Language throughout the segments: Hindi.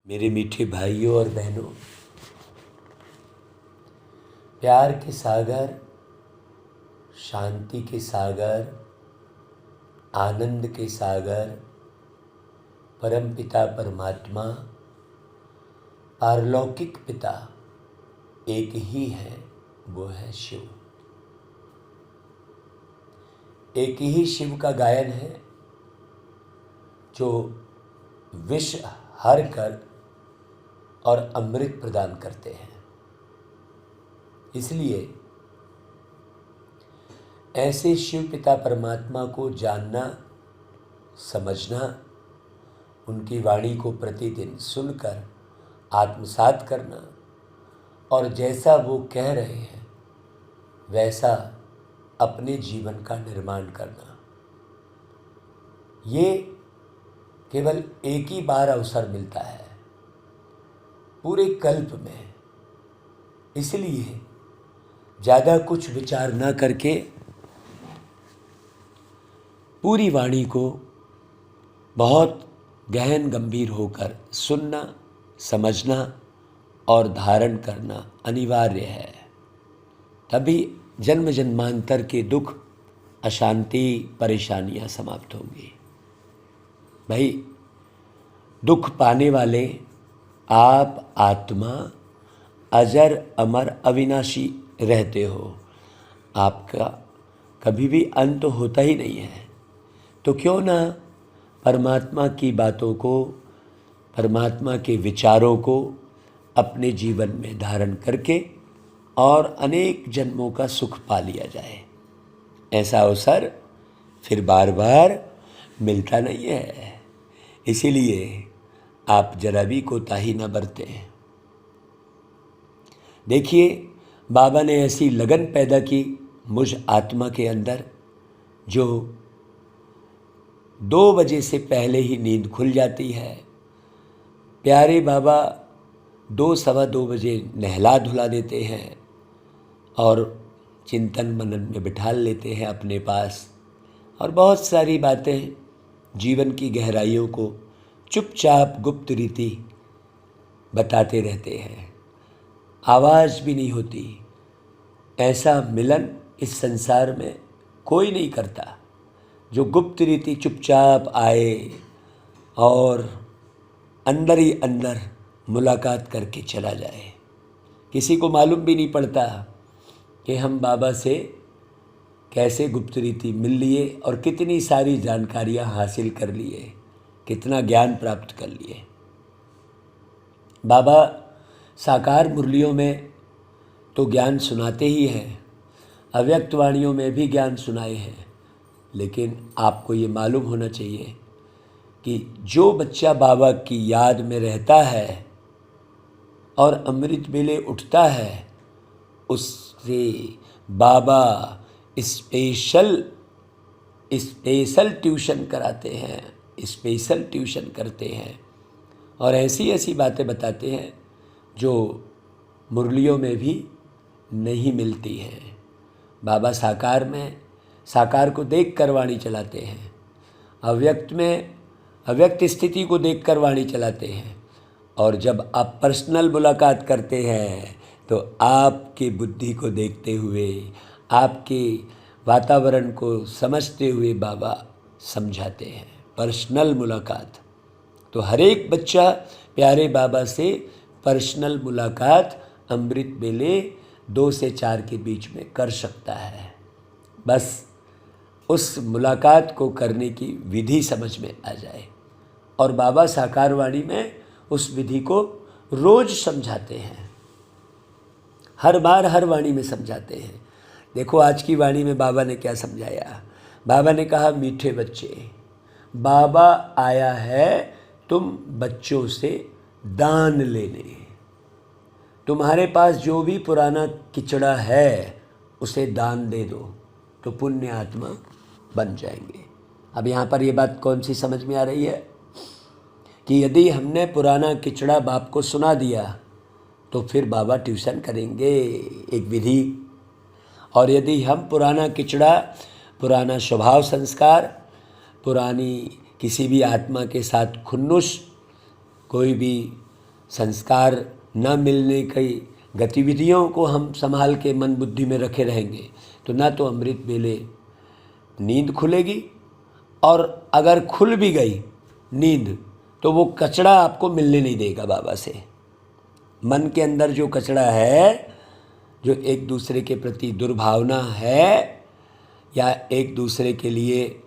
मेरे मीठे भाइयों और बहनों, प्यार के सागर, शांति के सागर, आनंद के सागर, परमपिता परमात्मा, पारलौकिक पिता एक ही है, वो है शिव। एक ही शिव का गायन है जो विष हर कर और अमृत प्रदान करते हैं। इसलिए ऐसे शिव पिता परमात्मा को जानना, समझना, उनकी वाणी को प्रतिदिन सुनकर आत्मसात करना और जैसा वो कह रहे हैं वैसा अपने जीवन का निर्माण करना, ये केवल एक ही बार अवसर मिलता है पूरे कल्प में। इसलिए ज़्यादा कुछ विचार न करके पूरी वाणी को बहुत गहन गंभीर होकर सुनना, समझना और धारण करना अनिवार्य है। तभी जन्म जन्मांतर के दुख, अशांति, परेशानियां समाप्त होंगी। भाई, दुख पाने वाले आप आत्मा अजर अमर अविनाशी रहते हो। आपका कभी भी अंत होता ही नहीं है। तो क्यों ना परमात्मा की बातों को, परमात्मा के विचारों को अपने जीवन में धारण करके और अनेक जन्मों का सुख पा लिया जाए। ऐसा अवसर फिर बार बार मिलता नहीं है। इसीलिए आप जरा भी कोताही न बरतें। देखिए, बाबा ने ऐसी लगन पैदा की मुझ आत्मा के अंदर, जो 2 बजे से पहले ही नींद खुल जाती है। प्यारे बाबा 2 सवा 2 बजे नहला धुला देते हैं और चिंतन मनन में बिठा लेते हैं अपने पास, और बहुत सारी बातें, जीवन की गहराइयों को चुपचाप गुप्त रीति बताते रहते हैं। आवाज़ भी नहीं होती। ऐसा मिलन इस संसार में कोई नहीं करता जो गुप्त रीति चुपचाप आए और अंदर ही अंदर मुलाकात करके चला जाए। किसी को मालूम भी नहीं पड़ता कि हम बाबा से कैसे गुप्त रीति मिल लिए और कितनी सारी जानकारियां हासिल कर लिए, कितना ज्ञान प्राप्त कर लिए। बाबा साकार मुरलियों में तो ज्ञान सुनाते ही हैं, अव्यक्त वाणियों में भी ज्ञान सुनाए हैं। लेकिन आपको ये मालूम होना चाहिए कि जो बच्चा बाबा की याद में रहता है और अमृत वेले उठता है, उससे बाबा स्पेशल ट्यूशन कराते हैं, स्पेशल ट्यूशन करते हैं और ऐसी ऐसी बातें बताते हैं जो मुरलियों में भी नहीं मिलती हैं। बाबा साकार में साकार को देख कर वाणी चलाते हैं, अव्यक्त में अव्यक्त स्थिति को देख कर वाणी चलाते हैं, और जब आप पर्सनल मुलाकात करते हैं तो आपकी बुद्धि को देखते हुए, आपके वातावरण को समझते हुए बाबा समझाते हैं। पर्सनल मुलाकात तो हर एक बच्चा प्यारे बाबा से पर्सनल मुलाकात अमृत वेले 2 से 4 के बीच में कर सकता है। बस उस मुलाकात को करने की विधि समझ में आ जाए, और बाबा साकार वाणी में उस विधि को रोज समझाते हैं। हर बार हर वाणी में समझाते हैं। देखो, आज की वाणी में बाबा ने क्या समझाया। बाबा ने कहा, मीठे बच्चे, बाबा आया है तुम बच्चों से दान लेने। तुम्हारे पास जो भी पुराना किचड़ा है उसे दान दे दो तो पुण्य आत्मा बन जाएंगे। अब यहाँ पर ये बात कौन सी समझ में आ रही है कि यदि हमने पुराना किचड़ा बाप को सुना दिया तो फिर बाबा ट्यूशन करेंगे, एक विधि। और यदि हम पुराना किचड़ा, पुराना स्वभाव संस्कार, पुरानी किसी भी आत्मा के साथ खुन्नुस, कोई भी संस्कार न मिलने की गतिविधियों को हम संभाल के मन बुद्धि में रखे रहेंगे तो ना तो अमृत वेले नींद खुलेगी, और अगर खुल भी गई नींद तो वो कचड़ा आपको मिलने नहीं देगा बाबा से। मन के अंदर जो कचड़ा है, जो एक दूसरे के प्रति दुर्भावना है या एक दूसरे के लिए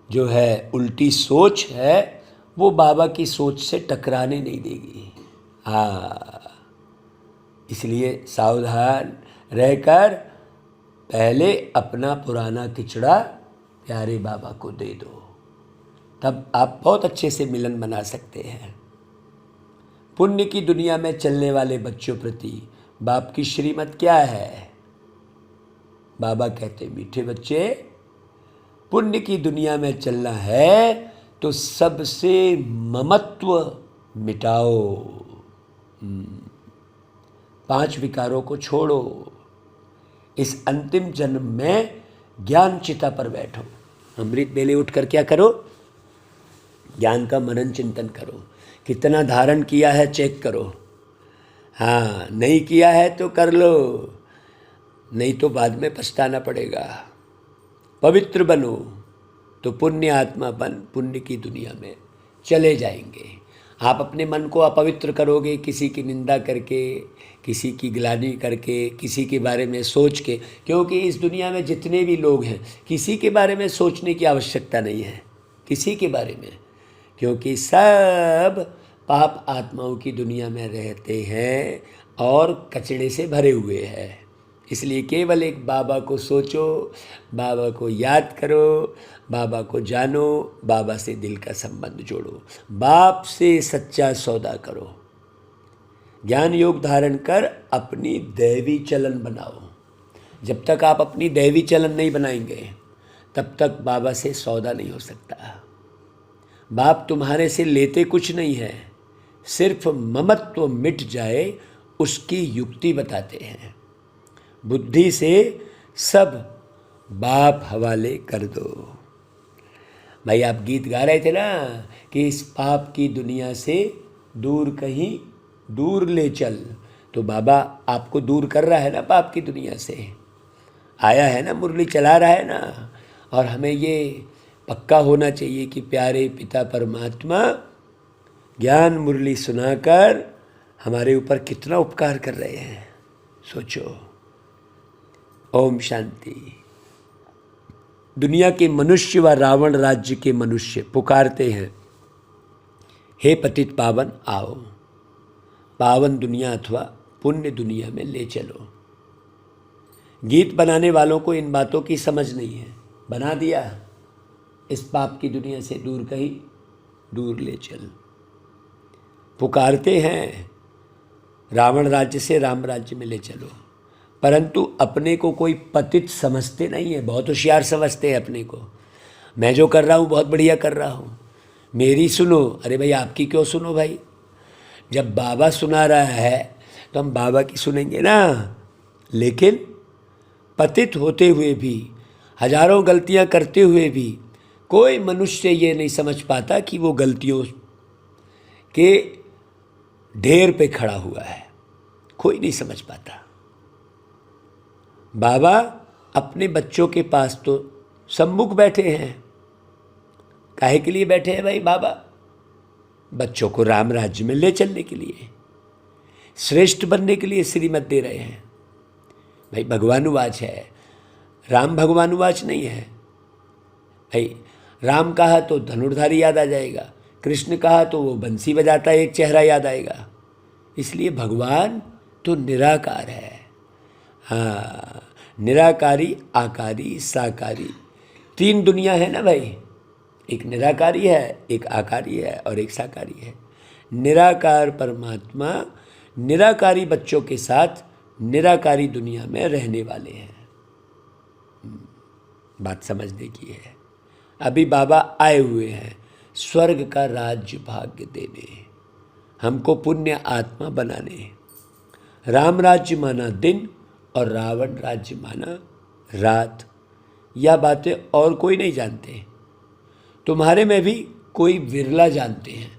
जो है उल्टी सोच है, वो बाबा की सोच से टकराने नहीं देगी। हाँ, इसलिए सावधान रहकर पहले अपना पुराना किचड़ा प्यारे बाबा को दे दो, तब आप बहुत अच्छे से मिलन बना सकते हैं। पुण्य की दुनिया में चलने वाले बच्चों प्रति बाप की श्रीमत क्या है? बाबा कहते, मीठे बच्चे, पुण्य की दुनिया में चलना है तो सबसे ममत्व मिटाओ, 5 विकारों को छोड़ो, इस अंतिम जन्म में ज्ञान चिता पर बैठो। अमृत वेले उठकर क्या करो? ज्ञान का मनन चिंतन करो। कितना धारण किया है चेक करो। हाँ, नहीं किया है तो कर लो, नहीं तो बाद में पछताना पड़ेगा। पवित्र बनो तो पुण्य आत्मा बन पुण्य की दुनिया में चले जाएंगे। आप अपने मन को अपवित्र करोगे किसी की निंदा करके, किसी की गिलानी करके, किसी के बारे में सोच के, क्योंकि इस दुनिया में जितने भी लोग हैं किसी के बारे में सोचने की आवश्यकता नहीं है, किसी के बारे में, क्योंकि सब पाप आत्माओं की दुनिया में रहते हैं और कचड़े से भरे हुए हैं। इसलिए केवल एक बाबा को सोचो, बाबा को याद करो, बाबा को जानो, बाबा से दिल का संबंध जोड़ो, बाप से सच्चा सौदा करो। ज्ञान योग धारण कर अपनी दैवी चलन बनाओ। जब तक आप अपनी दैवी चलन नहीं बनाएंगे तब तक बाबा से सौदा नहीं हो सकता। बाप तुम्हारे से लेते कुछ नहीं है, सिर्फ ममत्व मिट जाए उसकी युक्ति बताते हैं। बुद्धि से सब बाप हवाले कर दो। भाई, आप गीत गा रहे थे ना कि इस पाप की दुनिया से दूर कहीं दूर ले चल, तो बाबा आपको दूर कर रहा है ना पाप की दुनिया से, आया है ना, मुरली चला रहा है ना। और हमें ये पक्का होना चाहिए कि प्यारे पिता परमात्मा ज्ञान मुरली सुनाकर हमारे ऊपर कितना उपकार कर रहे हैं, सोचो। ओम शांति। दुनिया के मनुष्य व रावण राज्य के मनुष्य पुकारते हैं, हे पतित पावन आओ, पावन दुनिया अथवा पुण्य दुनिया में ले चलो। गीत बनाने वालों को इन बातों की समझ नहीं है, बना दिया इस पाप की दुनिया से दूर कहीं दूर ले चल। पुकारते हैं रावण राज्य से राम राज्य में ले चलो, परंतु अपने को कोई पतित समझते नहीं है, बहुत होशियार समझते हैं अपने को। मैं जो कर रहा हूँ बहुत बढ़िया कर रहा हूँ, मेरी सुनो। अरे भाई, आपकी क्यों सुनो भाई? जब बाबा सुना रहा है तो हम बाबा की सुनेंगे ना। लेकिन पतित होते हुए भी, हजारों गलतियाँ करते हुए भी कोई मनुष्य ये नहीं समझ पाता कि वो गलतियों के ढेर पे खड़ा हुआ है, कोई नहीं समझ पाता। बाबा अपने बच्चों के पास तो सम्मुख बैठे हैं। काहे के लिए बैठे हैं भाई बाबा? बच्चों को राम राज्य में ले चलने के लिए, श्रेष्ठ बनने के लिए श्रीमत दे रहे हैं। भाई भगवानुवाच है, राम भगवानुवाच नहीं है। भाई राम कहा तो धनुर्धारी याद आ जाएगा, कृष्ण कहा तो वो बंसी बजाता है एक चेहरा याद आएगा। इसलिए भगवान तो निराकार है। हाँ, निराकारी, आकारी, साकारी, 3 दुनिया है ना भाई। एक निराकारी है, एक आकारी है और एक साकारी है। निराकार परमात्मा निराकारी बच्चों के साथ निराकारी दुनिया में रहने वाले हैं। बात समझने की है। अभी बाबा आए हुए हैं स्वर्ग का राज्य भाग्य देने, हमको पुण्य आत्मा बनाने। राम राज्य माना दिन और रावण राज्य माना रात। यह बातें और कोई नहीं जानते, तुम्हारे में भी कोई विरला जानते हैं।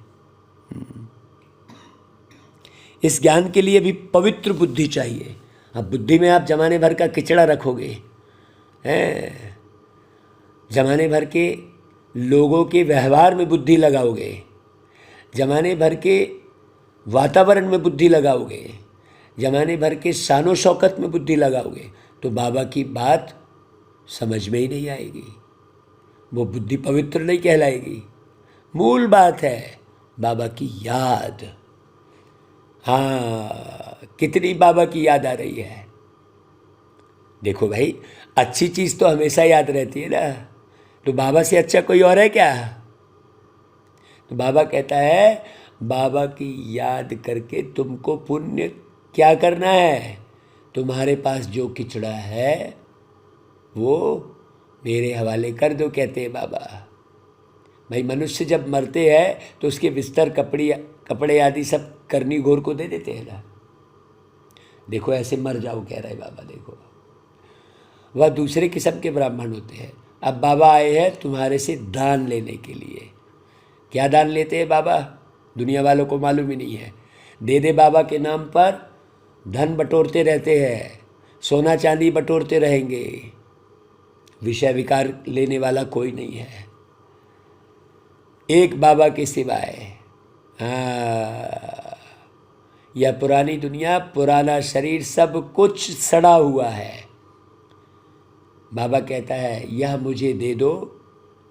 इस ज्ञान के लिए भी पवित्र बुद्धि चाहिए। अब बुद्धि में आप जमाने भर का किचड़ा रखोगे, हैं, जमाने भर के लोगों के व्यवहार में बुद्धि लगाओगे, जमाने भर के वातावरण में बुद्धि लगाओगे, जमाने भर के शानो शौकत में बुद्धि लगाओगे, तो बाबा की बात समझ में ही नहीं आएगी, वो बुद्धि पवित्र नहीं कहलाएगी। मूल बात है बाबा की याद। हाँ, कितनी बाबा की याद आ रही है। देखो भाई, अच्छी चीज़ तो हमेशा याद रहती है ना, तो बाबा से अच्छा कोई और है क्या? तो बाबा कहता है बाबा की याद करके तुमको पुण्य क्या करना है? तुम्हारे पास जो किचड़ा है वो मेरे हवाले कर दो, कहते हैं बाबा। भाई मनुष्य जब मरते हैं तो उसके बिस्तर कपड़े आदि सब करनी घोर को दे देते हैं ना। देखो ऐसे मर जाओ कह रहे बाबा। देखो वह दूसरे किस्म के ब्राह्मण होते हैं। अब बाबा आए हैं तुम्हारे से दान लेने के लिए। क्या दान लेते हैं बाबा? दुनिया वालों को मालूम ही नहीं है। दे दे बाबा के नाम पर धन बटोरते रहते हैं, सोना चांदी बटोरते रहेंगे, विषय विकार लेने वाला कोई नहीं है एक बाबा के सिवाय। यह पुरानी दुनिया, पुराना शरीर, सब कुछ सड़ा हुआ है। बाबा कहता है यह मुझे दे दो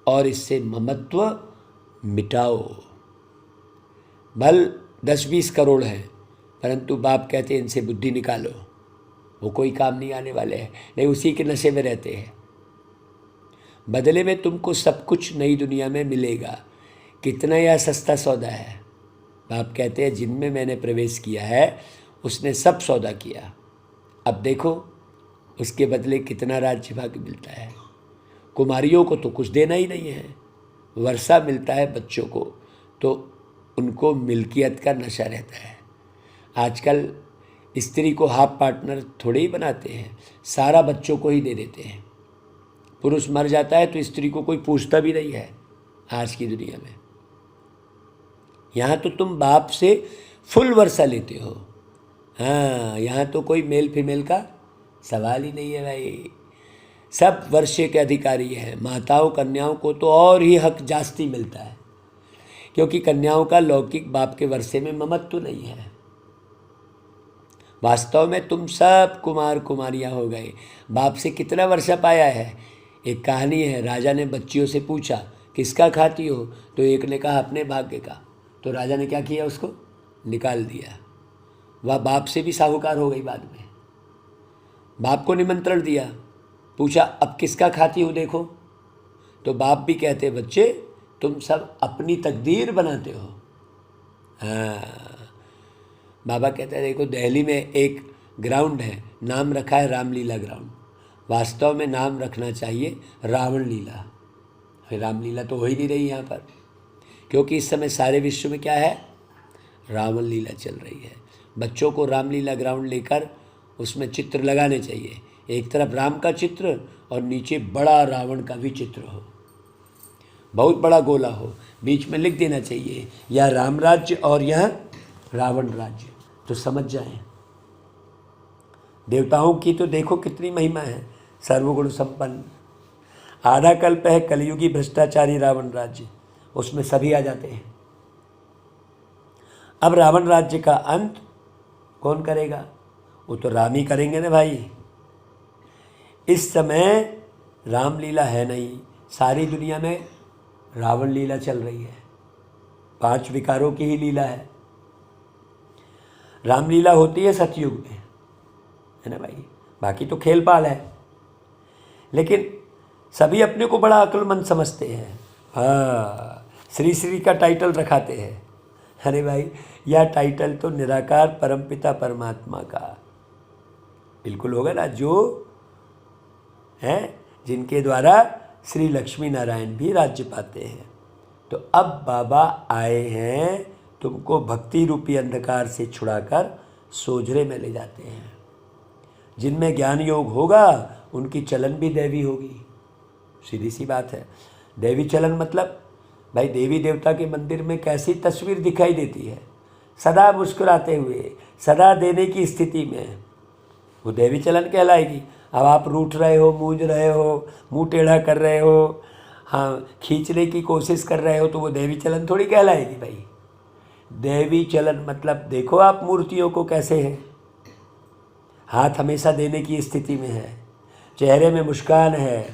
और इससे ममत्व मिटाओ। भल 10-20 करोड़ हैं, परंतु बाप कहते हैं इनसे बुद्धि निकालो, वो कोई काम नहीं आने वाले हैं, नहीं उसी के नशे में रहते हैं। बदले में तुमको सब कुछ नई दुनिया में मिलेगा। कितना यह सस्ता सौदा है। बाप कहते हैं जिनमें मैंने प्रवेश किया है उसने सब सौदा किया। अब देखो उसके बदले कितना राज्य भाग मिलता है। कुमारियों को तो कुछ देना ही नहीं है, वर्षा मिलता है बच्चों को, तो उनको मिल्कियत का नशा रहता है। आजकल स्त्री को हाफ पार्टनर थोड़े ही बनाते हैं, सारा बच्चों को ही दे देते हैं। पुरुष मर जाता है तो स्त्री को कोई पूछता भी नहीं है आज की दुनिया में। यहाँ तो तुम बाप से फुल वर्षा लेते हो। हाँ, यहाँ तो कोई मेल फीमेल का सवाल ही नहीं है भाई, सब वर्षे के अधिकारी हैं। माताओं कन्याओं को तो और ही हक जास्ती मिलता है, क्योंकि कन्याओं का लौकिक बाप के वर्षे में ममत्व नहीं है। वास्तव में तुम सब कुमार कुमारियाँ हो गए। बाप से कितना वर्षा पाया है। एक कहानी है, राजा ने बच्चियों से पूछा किसका खाती हो, तो एक ने कहा अपने भाग्य का। तो राजा ने क्या किया, उसको निकाल दिया। वह बाप से भी साहूकार हो गई। बाद में बाप को निमंत्रण दिया, पूछा अब किसका खाती हो देखो, तो बाप भी कहते बच्चे तुम सब अपनी तकदीर बनाते हो। हाँ, बाबा कहते हैं देखो दिल्ली में एक ग्राउंड है, नाम रखा है रामलीला ग्राउंड। वास्तव में नाम रखना चाहिए रावण लीला। रामलीला तो हो ही नहीं रही यहाँ पर, क्योंकि इस समय सारे विश्व में क्या है, रावण लीला चल रही है। बच्चों को रामलीला ग्राउंड लेकर उसमें चित्र लगाने चाहिए। एक तरफ राम का चित्र और नीचे बड़ा रावण का भी चित्र हो, बहुत बड़ा गोला हो, बीच में लिख देना चाहिए यह राम राज्य और यह रावण राज्य, तो समझ जाएं। देवताओं की तो देखो कितनी महिमा है, सर्वगुण संपन्न। आधा कल्प है कलयुगी भ्रष्टाचारी रावण राज्य, उसमें सभी आ जाते हैं। अब रावण राज्य का अंत कौन करेगा? वो तो राम ही करेंगे ना भाई। इस समय रामलीला है नहीं, सारी दुनिया में रावण लीला चल रही है। 5 विकारों की ही लीला है। रामलीला होती है सतयुग में, है ना भाई, बाकी तो खेल पाल है। लेकिन सभी अपने को बड़ा अक्लमंद समझते हैं। हाँ, श्री श्री का टाइटल रखाते हैं। अरे भाई, यह टाइटल तो निराकार परमपिता परमात्मा का बिल्कुल होगा ना, जो है जिनके द्वारा श्री लक्ष्मी नारायण भी राज्य पाते हैं। तो अब बाबा आए हैं तुमको भक्ति रूपी अंधकार से छुड़ाकर सोझरे में ले जाते हैं। जिनमें ज्ञान योग होगा उनकी चलन भी दैवी होगी। सीधी सी बात है। दैवी चलन मतलब भाई देवी देवता के मंदिर में कैसी तस्वीर दिखाई देती है, सदा मुस्कुराते हुए, सदा देने की स्थिति में, वो देवी चलन कहलाएगी। अब आप रूठ रहे हो, मूंझ रहे हो, मुंह टेढ़ा कर रहे हो, हाँ खींचने की कोशिश कर रहे हो, तो वो देवी चलन थोड़ी कहलाएगी भाई। देवी चलन मतलब देखो आप मूर्तियों को कैसे है, हाथ हमेशा देने की स्थिति में है, चेहरे में मुस्कान है,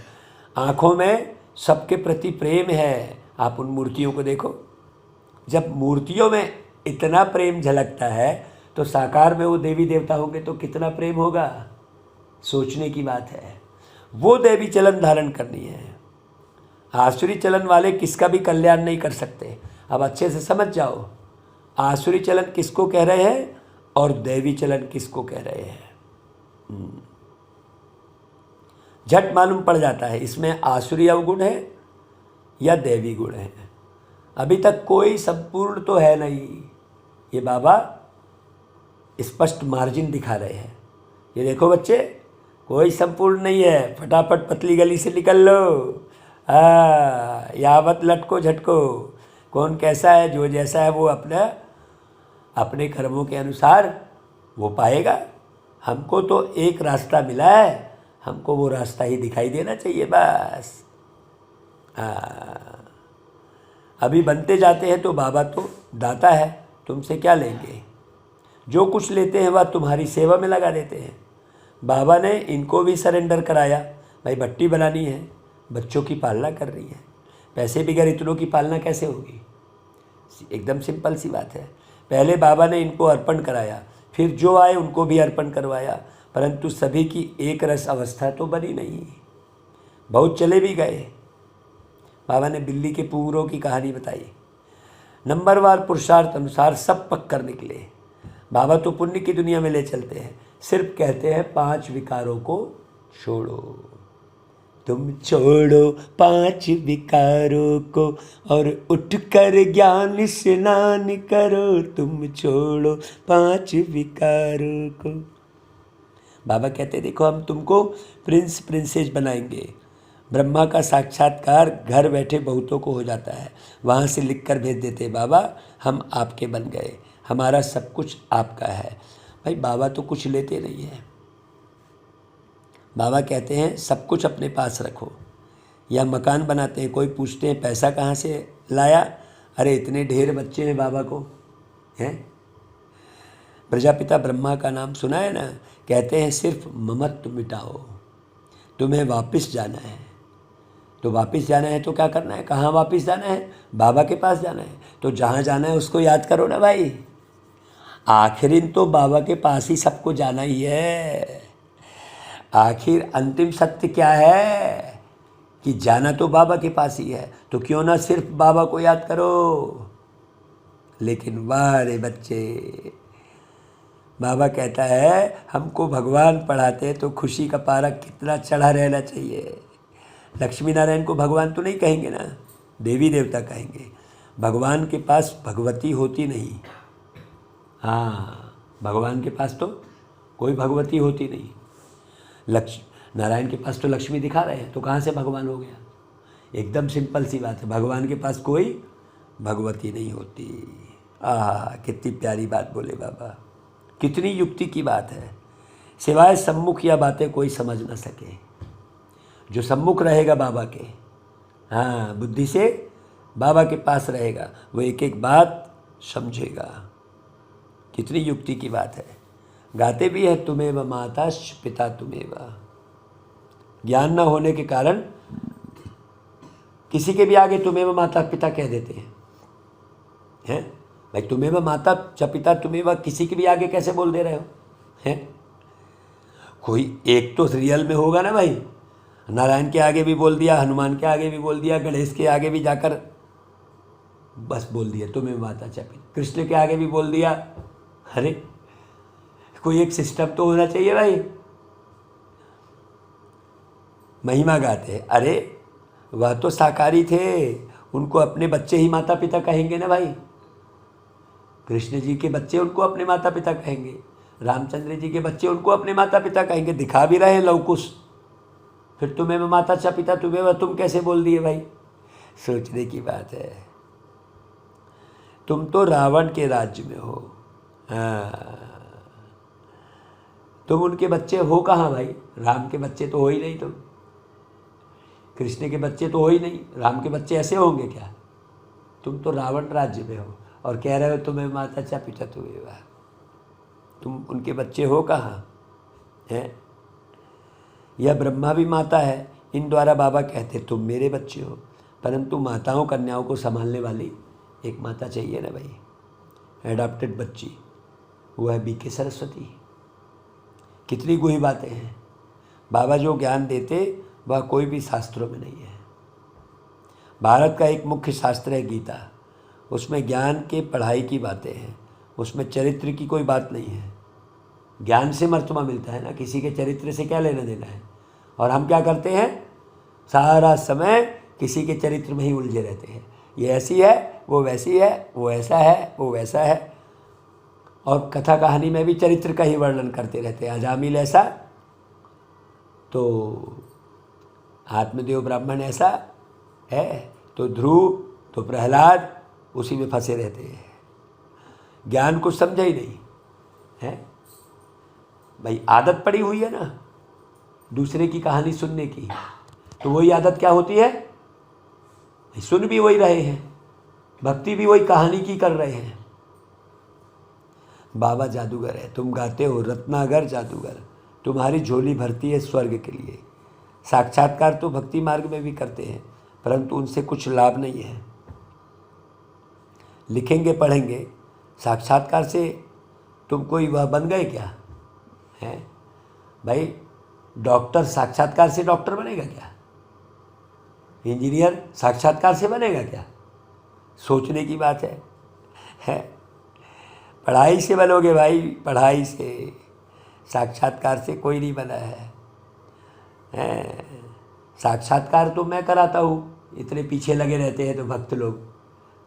आँखों में सबके प्रति प्रेम है। आप उन मूर्तियों को देखो, जब मूर्तियों में इतना प्रेम झलकता है तो साकार में वो देवी देवता होंगे तो कितना प्रेम होगा, सोचने की बात है। वो देवी चलन धारण करनी है। आसुरी चलन वाले किसका भी कल्याण नहीं कर सकते। अब अच्छे से समझ जाओ, आसुरी चलन किसको कह रहे हैं और देवी चलन किसको कह रहे हैं। झट मालूम पड़ जाता है इसमें आसुरी अवगुण है या देवी गुण है। अभी तक कोई संपूर्ण तो है नहीं, ये बाबा स्पष्ट मार्जिन दिखा रहे हैं। ये देखो बच्चे, कोई संपूर्ण नहीं है, फटाफट पतली गली से निकल लो। यावत लटको झटको, कौन कैसा है, जो जैसा है वो अपने कर्मों के अनुसार वो पाएगा। हमको तो एक रास्ता मिला है, हमको वो रास्ता ही दिखाई देना चाहिए बस। अभी बनते जाते हैं तो बाबा तो दाता है, तुमसे क्या लेंगे। जो कुछ लेते हैं वह तुम्हारी सेवा में लगा देते हैं। बाबा ने इनको भी सरेंडर कराया, भाई भट्टी बनानी है, बच्चों की पालना कर रही है, पैसे बगैर इतनों की पालना कैसे होगी। एकदम सिंपल सी बात है। पहले बाबा ने इनको अर्पण कराया, फिर जो आए उनको भी अर्पण करवाया, परंतु सभी की एक रस अवस्था तो बनी नहीं। बहुत चले भी गए। बाबा ने बिल्ली के पूरों की कहानी बताई। नंबरवार पुरुषार्थ अनुसार सब पक कर निकले। बाबा तो पुण्य की दुनिया में ले चलते हैं, सिर्फ कहते हैं 5 विकारों को छोड़ो। तुम छोड़ो 5 विकारों को और उठकर ज्ञान स्नान करो। तुम छोड़ो 5 विकारों को। बाबा कहते देखो हम तुमको प्रिंस प्रिंसेस बनाएंगे। ब्रह्मा का साक्षात्कार घर बैठे बहुतों को हो जाता है, वहाँ से लिख कर भेज देते बाबा हम आपके बन गए, हमारा सब कुछ आपका है। भाई बाबा तो कुछ लेते नहीं हैं। बाबा कहते हैं सब कुछ अपने पास रखो। या मकान बनाते हैं, कोई पूछते हैं पैसा कहाँ से लाया, अरे इतने ढेर बच्चे हैं बाबा को हैं। प्रजापिता ब्रह्मा का नाम सुना है ना, कहते हैं सिर्फ ममत्व मिटाओ, तुम्हें वापस जाना है। तो वापस जाना है तो क्या करना है, कहाँ वापस जाना है, बाबा के पास जाना है। तो जहाँ जाना है उसको याद करो ना भाई। आखिर तो बाबा के पास ही सबको जाना ही है। आखिर अंतिम सत्य क्या है कि जाना तो बाबा के पास ही है, तो क्यों ना सिर्फ बाबा को याद करो। लेकिन वाह रे बच्चे, बाबा कहता है हमको भगवान पढ़ाते तो खुशी का पारा कितना चढ़ा रहना चाहिए। लक्ष्मी नारायण को भगवान तो नहीं कहेंगे ना, देवी देवता कहेंगे। भगवान के पास भगवती होती नहीं। हाँ, भगवान के पास तो कोई भगवती होती नहीं। नारायण के पास तो लक्ष्मी दिखा रहे हैं, तो कहाँ से भगवान हो गया। एकदम सिंपल सी बात है, भगवान के पास कोई भगवती नहीं होती। कितनी प्यारी बात बोले बाबा, कितनी युक्ति की बात है। सिवाय सम्मुख या बातें कोई समझ ना सके। जो सम्मुख रहेगा बाबा के, हाँ बुद्धि से बाबा के पास रहेगा, वो एक एक बात समझेगा। कितनी युक्ति की बात है। गाते भी है तुमेव माता पिता तुमेव। ज्ञान न होने के कारण किसी के भी आगे तुमेव माता पिता कह देते हैं। भाई तुमेव माता च पिता तुमेव किसी के भी आगे कैसे बोल दे रहे हो हैं। कोई एक तो रियल में होगा ना भाई। नारायण के आगे भी बोल दिया, हनुमान के आगे भी बोल दिया, गणेश के आगे भी जाकर बस बोल दिया तुमेव माता च पिता, कृष्ण के आगे भी बोल दिया। अरे कोई एक सिस्टम तो होना चाहिए भाई। महिमा गाते हैं, अरे वह तो साकारी थे, उनको अपने बच्चे ही माता पिता कहेंगे ना भाई। कृष्ण जी के बच्चे उनको अपने माता पिता कहेंगे, रामचंद्र जी के बच्चे उनको अपने माता पिता कहेंगे। दिखा भी रहे हैं लवकुश, फिर तुम्हें माता चा पिता तुम्हें तुम कैसे बोल दिए भाई। सोचने की बात है। तुम तो रावण के राज्य में हो, हाँ, तुम उनके बच्चे हो कहाँ भाई? राम के बच्चे तो हो ही नहीं तुम, कृष्ण के बच्चे तो हो ही नहीं, राम के बच्चे ऐसे होंगे क्या? तुम तो रावण राज्य में हो और कह रहे हो तुम्हें माता चा पिता तुम्हें वाह, तुम उनके बच्चे हो कहाँ हैं? यह ब्रह्मा भी माता है, इन द्वारा बाबा कहते तुम मेरे बच्चे हो, परंतु माताओं कन्याओं को संभालने वाली एक माता चाहिए ना भाई, एडॉप्टेड बच्ची, वो है बीके सरस्वती। कितनी गुही बातें हैं। बाबा जो ज्ञान देते वह कोई भी शास्त्रों में नहीं है। भारत का एक मुख्य शास्त्र है गीता, उसमें ज्ञान के पढ़ाई की बातें हैं, उसमें चरित्र की कोई बात नहीं है। ज्ञान से मर्तबा मिलता है ना, किसी के चरित्र से क्या लेना देना है। और हम क्या करते हैं, सारा समय किसी के चरित्र में ही उलझे रहते हैं, ये ऐसी है वो वैसी है, वो ऐसा है वो वैसा है, और कथा कहानी में भी चरित्र का ही वर्णन करते रहते हैं। अजामिल ऐसा तो आत्मदेव ब्राह्मण ऐसा है, तो ध्रुव तो प्रहलाद, उसी में फंसे रहते हैं, ज्ञान को समझा ही नहीं है भाई। आदत पड़ी हुई है ना दूसरे की कहानी सुनने की, तो वही आदत क्या होती है, सुन भी वही रहे हैं, भक्ति भी वही कहानी की कर रहे हैं। बाबा जादूगर है, तुम गाते हो रत्नागर जादूगर, तुम्हारी झोली भरती है स्वर्ग के लिए। साक्षात्कार तो भक्ति मार्ग में भी करते हैं, परंतु उनसे कुछ लाभ नहीं है। लिखेंगे पढ़ेंगे, साक्षात्कार से तुम कोई वह बन गए क्या है भाई? डॉक्टर साक्षात्कार से डॉक्टर बनेगा क्या? इंजीनियर साक्षात्कार से बनेगा क्या? सोचने की बात है? पढ़ाई से बनोगे भाई, पढ़ाई से, साक्षात्कार से कोई नहीं बना है। साक्षात्कार तो मैं कराता हूँ, इतने पीछे लगे रहते हैं तो भक्त लोग,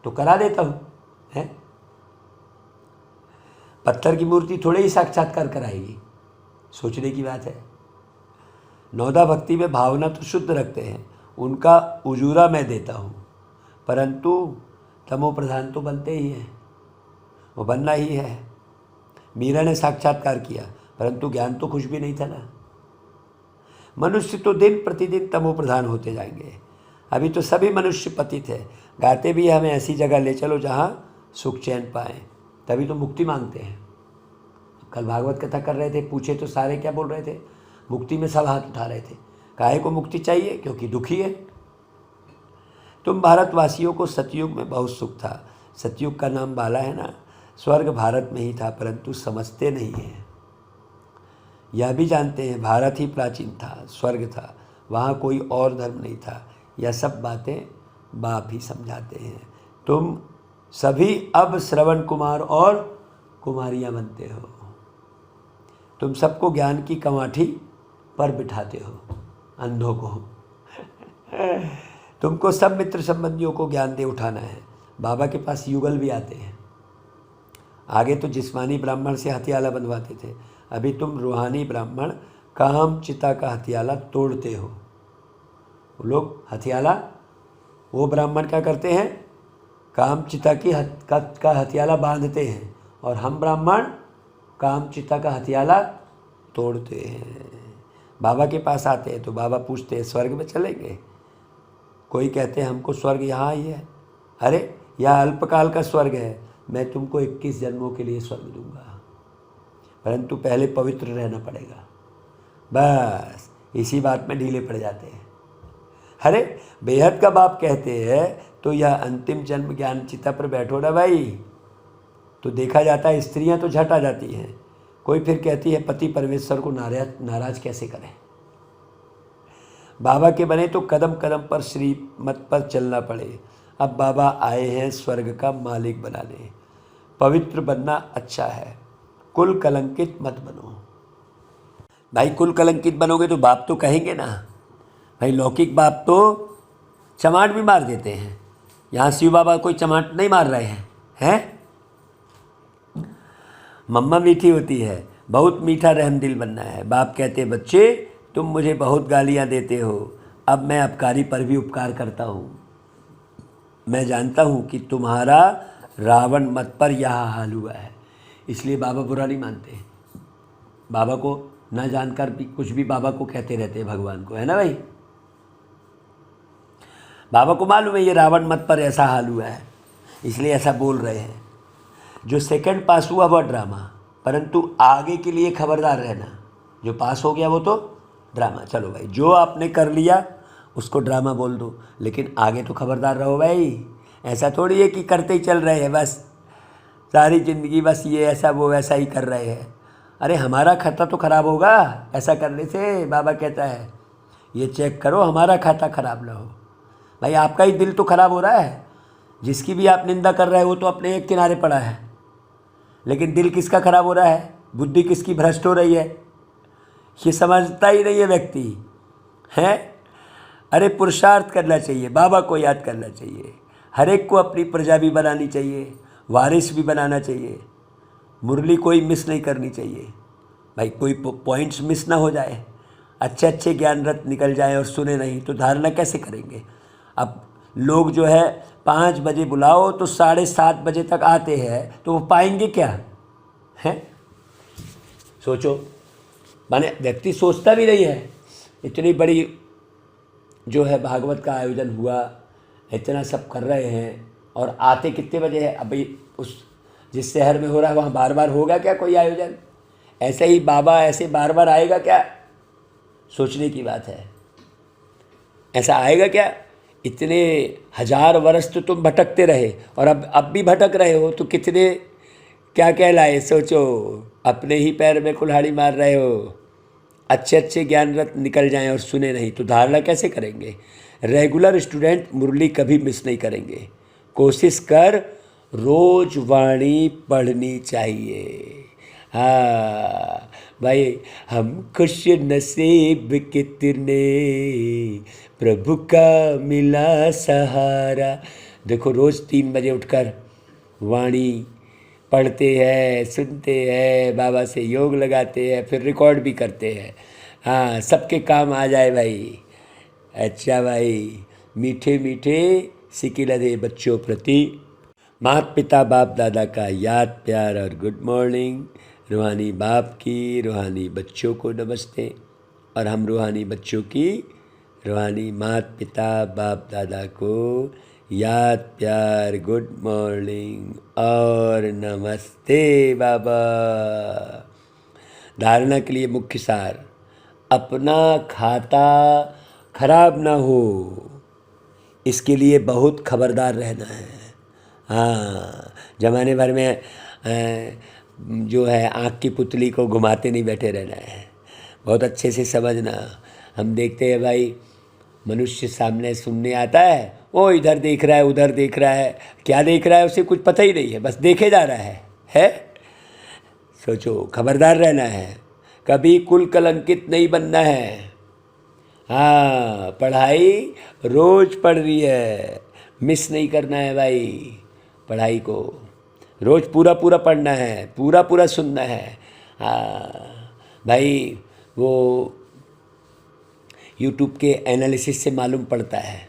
तो करा देता हूँ है। पत्थर की मूर्ति थोड़े ही साक्षात्कार कराएगी, सोचने की बात है। नौदा भक्ति में भावना तो शुद्ध रखते हैं, उनका उजूरा मैं देता हूँ, परंतु तमो प्रधान तो बनते ही हैं, वो बनना ही है। मीरा ने साक्षात्कार किया, परंतु ज्ञान तो कुछ भी नहीं था ना। मनुष्य तो दिन प्रतिदिन तमो प्रधान होते जाएंगे। अभी तो सभी मनुष्य पतित है, गाते भी हमें ऐसी जगह ले चलो जहाँ सुख चैन पाएँ, तभी तो मुक्ति मांगते हैं। कल भागवत कथा कर रहे थे, पूछे तो सारे क्या बोल रहे थे, मुक्ति में सब हाथ उठा रहे थे। काहे को मुक्ति चाहिए? क्योंकि दुखी है। तुम भारतवासियों को सतयुग में बहुत सुख था, सतयुग का नाम बाला है ना, स्वर्ग भारत में ही था, परंतु समझते नहीं हैं। यह भी जानते हैं भारत ही प्राचीन था, स्वर्ग था, वहाँ कोई और धर्म नहीं था। यह सब बातें बाप ही समझाते हैं। तुम सभी अब श्रवण कुमार और कुमारियाँ बनते हो, तुम सबको ज्ञान की कमाठी पर बिठाते हो, अंधों को। तुमको सब मित्र संबंधियों को ज्ञान दे उठाना है। बाबा के पास युगल भी आते हैं। आगे तो जिस्मानी ब्राह्मण से हथियाला बनवाते थे, अभी तुम रूहानी ब्राह्मण काम चिता का हथियाला तोड़ते हो। वो लोग हथियाला, वो ब्राह्मण क्या करते हैं, काम चिता की का हथियाला बांधते हैं, और हम ब्राह्मण काम चिता का हथियाला तोड़ते हैं। बाबा के पास आते हैं तो बाबा पूछते हैं स्वर्ग में चलेंगे? कोई कहते हैं हमको स्वर्ग यहाँ ही है। अरे यह अल्पकाल का स्वर्ग है, मैं तुमको 21 जन्मों के लिए स्वर्ग दूंगा, परंतु पहले पवित्र रहना पड़ेगा। बस इसी बात में ढीले पड़ जाते हैं। अरे बेहद का बाप कहते हैं तो यह अंतिम जन्म ज्ञान चिता पर बैठो ना भाई, तो देखा जाता है स्त्रियां तो झट आ जाती हैं। कोई फिर कहती है पति परमेश्वर को नाराज कैसे करें। बाबा के बने तो कदम कदम पर श्रीमत पर चलना पड़े। अब बाबा आए हैं स्वर्ग का मालिक बनाने। पवित्र बनना अच्छा है, कुल कलंकित मत बनो। भाई कुल कलंकित बनोगे तो बाप तो कहेंगे ना भाई। लौकिक बाप तो चमाट भी मार देते हैं, यहाँ शिव बाबा कोई चमाट नहीं मार रहे हैं। मम्मा मीठी होती है, बहुत मीठा रहम दिल बनना है। बाप कहते बच्चे तुम मुझे बहुत गालियाँ देते हो, अब मैं अपकारी पर भी उपकार करता हूँ। मैं जानता हूँ कि तुम्हारा रावण मत पर यह हाल हुआ है, इसलिए बाबा बुरा नहीं मानते। बाबा को ना जानकर भी कुछ भी बाबा को कहते रहते हैं भगवान को, है ना भाई। बाबा को मालूम है ये रावण मत पर ऐसा हाल हुआ है, इसलिए ऐसा बोल रहे हैं। जो सेकंड पास हुआ वह ड्रामा, परंतु आगे के लिए खबरदार रहना। जो पास हो गया वो तो ड्रामा। चलो भाई, जो आपने कर लिया उसको ड्रामा बोल दो, लेकिन आगे तो खबरदार रहो भाई। ऐसा थोड़ी है कि करते ही चल रहे हैं बस सारी ज़िंदगी, बस ये ऐसा वो वैसा ही कर रहे हैं। अरे हमारा खाता तो ख़राब होगा ऐसा करने से। बाबा कहता है ये चेक करो हमारा खाता ख़राब ना हो। भाई आपका ही दिल तो ख़राब हो रहा है, जिसकी भी आप निंदा कर रहे हो वो तो अपने एक किनारे पड़ा है, लेकिन दिल किसका ख़राब हो रहा है, बुद्धि किसकी भ्रष्ट हो रही है, ये समझता ही नहीं है व्यक्ति है। अरे पुरुषार्थ करना चाहिए, बाबा को याद करना चाहिए, हर एक को अपनी प्रजा भी बनानी चाहिए, वारिस भी बनाना चाहिए। मुरली कोई मिस नहीं करनी चाहिए भाई, कोई पॉइंट्स मिस ना हो जाए, अच्छे अच्छे ज्ञान रत्न निकल जाए और सुने नहीं तो धारणा कैसे करेंगे। अब लोग जो है 5 बजे बुलाओ तो 7:30 बजे तक आते हैं, तो वो पाएंगे क्या है। सोचो, माने व्यक्ति सोचता भी नहीं है। इतनी बड़ी जो है भागवत का आयोजन हुआ, इतना सब कर रहे हैं, और आते कितने बजे है। अभी उस जिस शहर में हो रहा है वहाँ बार बार होगा क्या कोई आयोजन। ऐसे ही बाबा ऐसे बार बार आएगा क्या, सोचने की बात है। ऐसा आएगा क्या। इतने 1000 वर्ष तो तुम भटकते रहे, और अब भी भटक रहे हो, तो कितने क्या कहलाए। सोचो, अपने ही पैर में कुल्हाड़ी मार रहे हो। अच्छे अच्छे ज्ञान रत्न निकल जाएं और सुने नहीं तो धारणा कैसे करेंगे। रेगुलर स्टूडेंट मुरली कभी मिस नहीं करेंगे। कोशिश कर रोज वाणी पढ़नी चाहिए। हाँ भाई, हम खुश नसीब कितने, प्रभु का मिला सहारा। देखो रोज़ 3 बजे उठकर वाणी पढ़ते हैं, सुनते हैं, बाबा से योग लगाते हैं, फिर रिकॉर्ड भी करते हैं। हाँ, सबके काम आ जाए भाई। अच्छा भाई, मीठे मीठे सिकिलधे बच्चों प्रति माता पिता बाप दादा का याद प्यार और गुड मॉर्निंग। रूहानी बाप की रूहानी बच्चों को नमस्ते, और हम रूहानी बच्चों की रूहानी माता पिता बाप दादा को याद प्यार गुड मॉर्निंग और नमस्ते बाबा। धारणा के लिए मुख्य सार, अपना खाता खराब ना हो, इसके लिए बहुत खबरदार रहना है। हाँ, जमाने भर में जो है आँख की पुतली को घुमाते नहीं बैठे रहना है, बहुत अच्छे से समझना। हम देखते हैं भाई, मनुष्य सामने सुनने आता है, वो इधर देख रहा है उधर देख रहा है, क्या देख रहा है उसे कुछ पता ही नहीं है, बस देखे जा रहा है। सोचो, खबरदार रहना है, कभी कुल कलंकित नहीं बनना है। हाँ, पढ़ाई रोज पढ़ रही है, मिस नहीं करना है भाई। पढ़ाई को रोज पूरा पूरा पढ़ना है, पूरा पूरा सुनना है। हाँ भाई, वो यूट्यूब के एनालिसिस से मालूम पड़ता है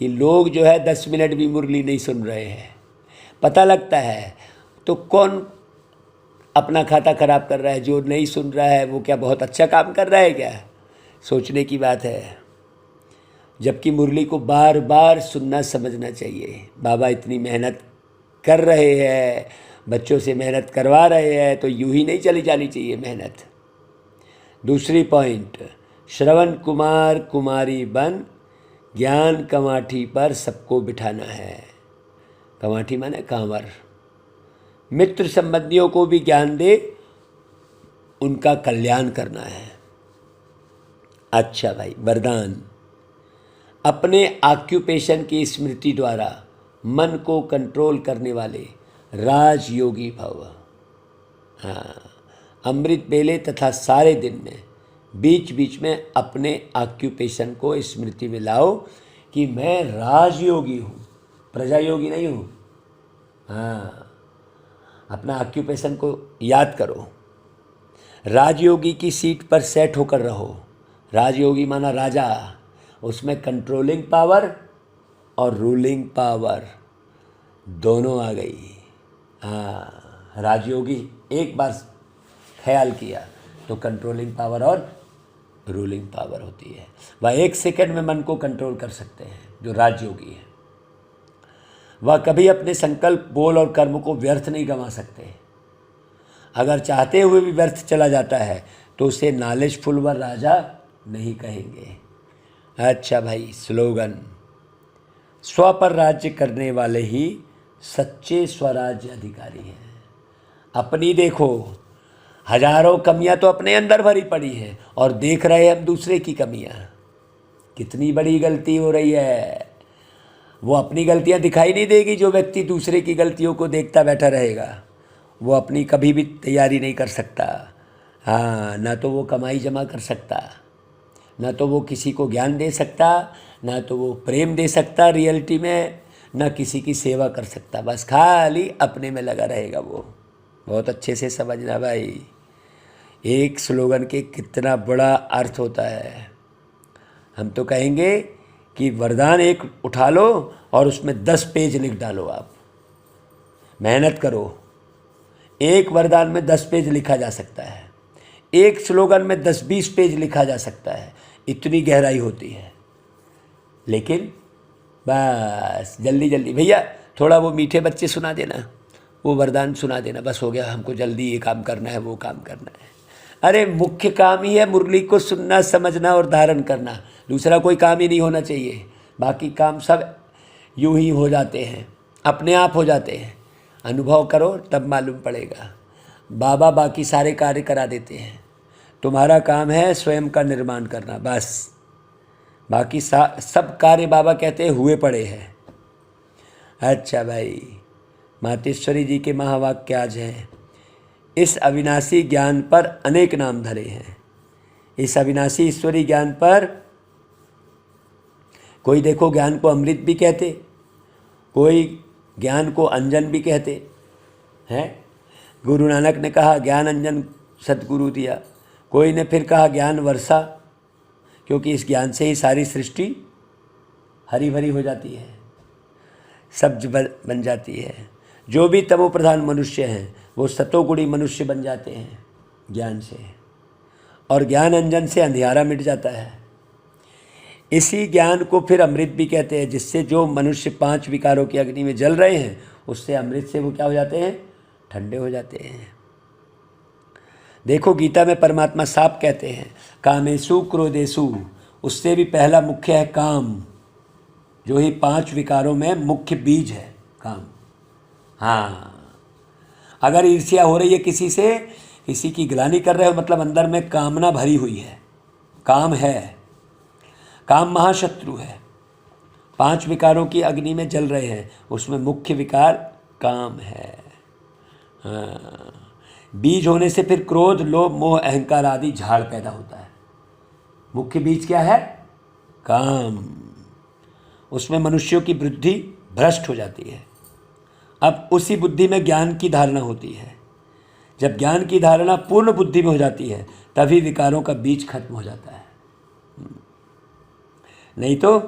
कि लोग जो है 10 मिनट भी मुरली नहीं सुन रहे हैं, पता लगता है। तो कौन अपना खाता खराब कर रहा है, जो नहीं सुन रहा है वो क्या बहुत अच्छा काम कर रहा है क्या, सोचने की बात है। जबकि मुरली को बार बार सुनना समझना चाहिए। बाबा इतनी मेहनत कर रहे हैं, बच्चों से मेहनत करवा रहे हैं, तो यूं ही नहीं चली जानी चाहिए मेहनत। दूसरी पॉइंट, श्रवण कुमार कुमारी बन, ज्ञान कमाठी पर सबको बिठाना है। कमाठी माने कांवर। मित्र संबंधियों को भी ज्ञान दे, उनका कल्याण करना है। अच्छा भाई, वरदान, अपने ऑक्यूपेशन की स्मृति द्वारा मन को कंट्रोल करने वाले राजयोगी भव। हाँ, अमृत बेले तथा सारे दिन में बीच बीच में अपने ऑक्यूपेशन को स्मृति में लाओ कि मैं राजयोगी हूँ, प्रजा योगी नहीं हूँ। हाँ, अपना ऑक्यूपेशन को याद करो। राजयोगी की सीट पर सेट होकर रहो। राजयोगी माना राजा, उसमें कंट्रोलिंग पावर और रूलिंग पावर दोनों आ गई। हाँ, राजयोगी एक बार ख्याल किया तो कंट्रोलिंग पावर और रूलिंग पावर होती है। वह 1 सेकंड में मन को कंट्रोल कर सकते हैं जो राजयोगी है। वह कभी अपने संकल्प, बोल और कर्म को व्यर्थ नहीं गंवा सकते। अगर चाहते हुए भी व्यर्थ चला जाता है तो उसे नॉलेजफुल व राजा नहीं कहेंगे। अच्छा भाई, स्लोगन, स्व पर राज्य करने वाले ही सच्चे स्वराज्य अधिकारी हैं। अपनी देखो, हजारों कमियां तो अपने अंदर भरी पड़ी हैं और देख रहे हैं हम दूसरे की कमियां। कितनी बड़ी गलती हो रही है। वो अपनी गलतियां दिखाई नहीं देगी। जो व्यक्ति दूसरे की गलतियों को देखता बैठा रहेगा वो अपनी कभी भी तैयारी नहीं कर सकता। हाँ, ना तो वो कमाई जमा कर सकता, ना तो वो किसी को ज्ञान दे सकता, ना तो वो प्रेम दे सकता रियलिटी में, ना किसी की सेवा कर सकता। बस खाली अपने में लगा रहेगा वो। बहुत अच्छे से समझना भाई, एक स्लोगन के कितना बड़ा अर्थ होता है। हम तो कहेंगे कि वरदान एक उठा लो और उसमें 10 पेज लिख डालो। आप मेहनत करो, एक वरदान में 10 पेज लिखा जा सकता है, एक स्लोगन में 10-20 पेज लिखा जा सकता है। इतनी गहराई होती है। लेकिन बस जल्दी जल्दी, भैया थोड़ा वो मीठे बच्चे सुना देना, वो वरदान सुना देना, बस हो गया, हमको जल्दी ये काम करना है, वो काम करना है। अरे मुख्य काम ही है मुरली को सुनना, समझना और धारण करना। दूसरा कोई काम ही नहीं होना चाहिए। बाकी काम सब यूं ही हो जाते हैं, अपने आप हो जाते हैं। अनुभव करो तब मालूम पड़ेगा। बाबा बाकी सारे कार्य करा देते हैं। तुम्हारा काम है स्वयं का निर्माण करना, बस। बाकी सब कार्य बाबा कहते हैं हुए पड़े हैं। अच्छा भाई, मातेश्वरी जी के महावाक्य आज हैं, इस अविनाशी ज्ञान पर अनेक नाम धरे हैं। इस अविनाशी ईश्वरी ज्ञान पर कोई देखो ज्ञान को अमृत भी कहते, कोई ज्ञान को अंजन भी कहते हैं। गुरु नानक ने कहा ज्ञान अंजन सतगुरु दिया। कोई ने फिर कहा ज्ञान वर्षा, क्योंकि इस ज्ञान से ही सारी सृष्टि हरी भरी हो जाती है, सब्ज बन जाती है। जो भी तमो प्रधान मनुष्य हैं वो सतोगुणी मनुष्य बन जाते हैं ज्ञान से, और ज्ञान अंजन से अंधियारा मिट जाता है। इसी ज्ञान को फिर अमृत भी कहते हैं, जिससे जो मनुष्य 5 विकारों की अग्नि में जल रहे हैं उससे अमृत से वो क्या हो जाते हैं, ठंडे हो जाते हैं। देखो गीता में परमात्मा साफ कहते हैं, कामेषु क्रोधेषु, उससे भी पहला मुख्य है काम, जो ही 5 विकारों में मुख्य बीज है काम। हाँ, अगर ईर्ष्या हो रही है किसी से, किसी की गिलानी कर रहे हो, मतलब अंदर में कामना भरी हुई है, काम है, काम महाशत्रु है। 5 विकारों की अग्नि में जल रहे हैं, उसमें मुख्य विकार काम है। हाँ, बीज होने से फिर क्रोध, लोभ, मोह, अहंकार आदि झाड़ पैदा होता है। मुख्य बीज क्या है, काम। उसमें मनुष्यों की बुद्धि भ्रष्ट हो जाती है। अब उसी बुद्धि में ज्ञान की धारणा होती है। जब ज्ञान की धारणा पूर्ण बुद्धि में हो जाती है तभी विकारों का बीज खत्म हो जाता है। नहीं तो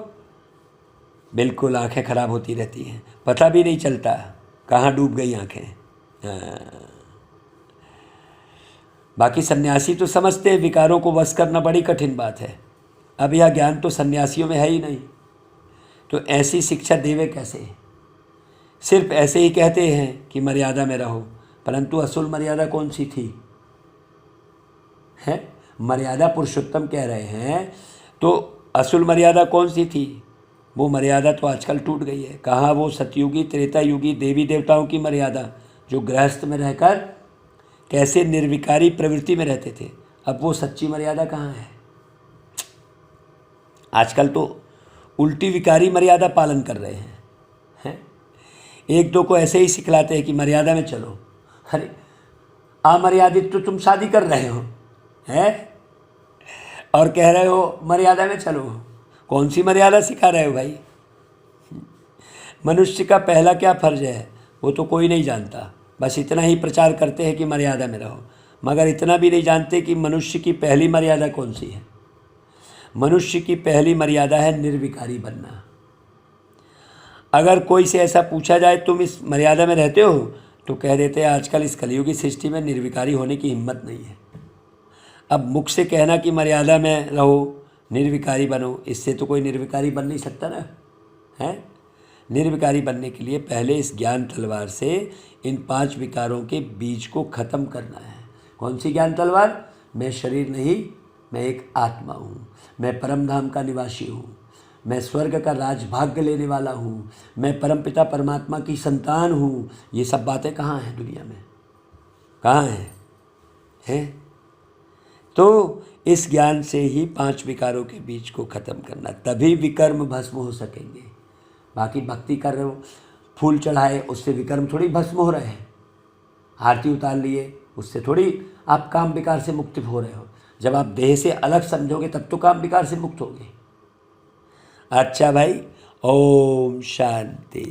बिल्कुल आंखें खराब होती रहती हैं, पता भी नहीं चलता कहाँ डूब गई आंखें। बाकी सन्यासी तो समझते हैं विकारों को वश करना बड़ी कठिन बात है। अब यह ज्ञान तो सन्यासियों में है ही नहीं, तो ऐसी शिक्षा देवे कैसे। सिर्फ ऐसे ही कहते हैं कि मर्यादा में रहो, परंतु असल मर्यादा कौन सी थी है। मर्यादा पुरुषोत्तम कह रहे हैं, तो असल मर्यादा कौन सी थी। वो मर्यादा तो आजकल टूट गई है। कहाँ वो सतयुगी त्रेता युगी देवी देवताओं की मर्यादा, जो गृहस्थ में रहकर कैसे निर्विकारी प्रवृत्ति में रहते थे, अब वो सच्ची मर्यादा कहाँ है। आजकल तो उल्टी विकारी मर्यादा पालन कर रहे हैं। एक दो को ऐसे ही सिखलाते हैं कि मर्यादा में चलो। अरे अमर्यादित तो तुम शादी कर रहे हो हैं, और कह रहे हो मर्यादा में चलो। कौन सी मर्यादा सिखा रहे हो भाई। मनुष्य का पहला क्या फर्ज है वो तो कोई नहीं जानता। बस इतना ही प्रचार करते हैं कि मर्यादा में रहो, मगर इतना भी नहीं जानते कि मनुष्य की पहली मर्यादा कौन सी है। मनुष्य की पहली मर्यादा है निर्विकारी बनना। अगर कोई से ऐसा पूछा जाए तुम इस मर्यादा में रहते हो, तो कह देते हैं आजकल इस कलयुगी सृष्टि में निर्विकारी होने की हिम्मत नहीं है। अब मुख से कहना कि मर्यादा में रहो, निर्विकारी बनो, इससे तो कोई निर्विकारी बन नहीं सकता ना, है। निर्विकारी बनने के लिए पहले इस ज्ञान तलवार से इन 5 विकारों के बीज को ख़त्म करना है। कौन सी ज्ञान तलवार? मैं शरीर नहीं, मैं एक आत्मा हूँ, मैं परम धाम का निवासी हूँ, मैं स्वर्ग का राजभाग्य लेने वाला हूँ, मैं परमपिता परमात्मा की संतान हूँ। ये सब बातें कहाँ हैं दुनिया में? कहाँ हैं? तो इस ज्ञान से ही 5 विकारों के बीज को ख़त्म करना, तभी विकर्म भस्म हो सकेंगे। बाकी भक्ति कर रहे हो, फूल चढ़ाए, उससे विकर्म थोड़ी भस्म हो रहे हैं। आरती उतार लिए, उससे थोड़ी आप काम विकार से मुक्त हो रहे हो। जब आप देह से अलग समझोगे तब तो काम विकार से मुक्त होगे। अच्छा भाई, ओम शांति।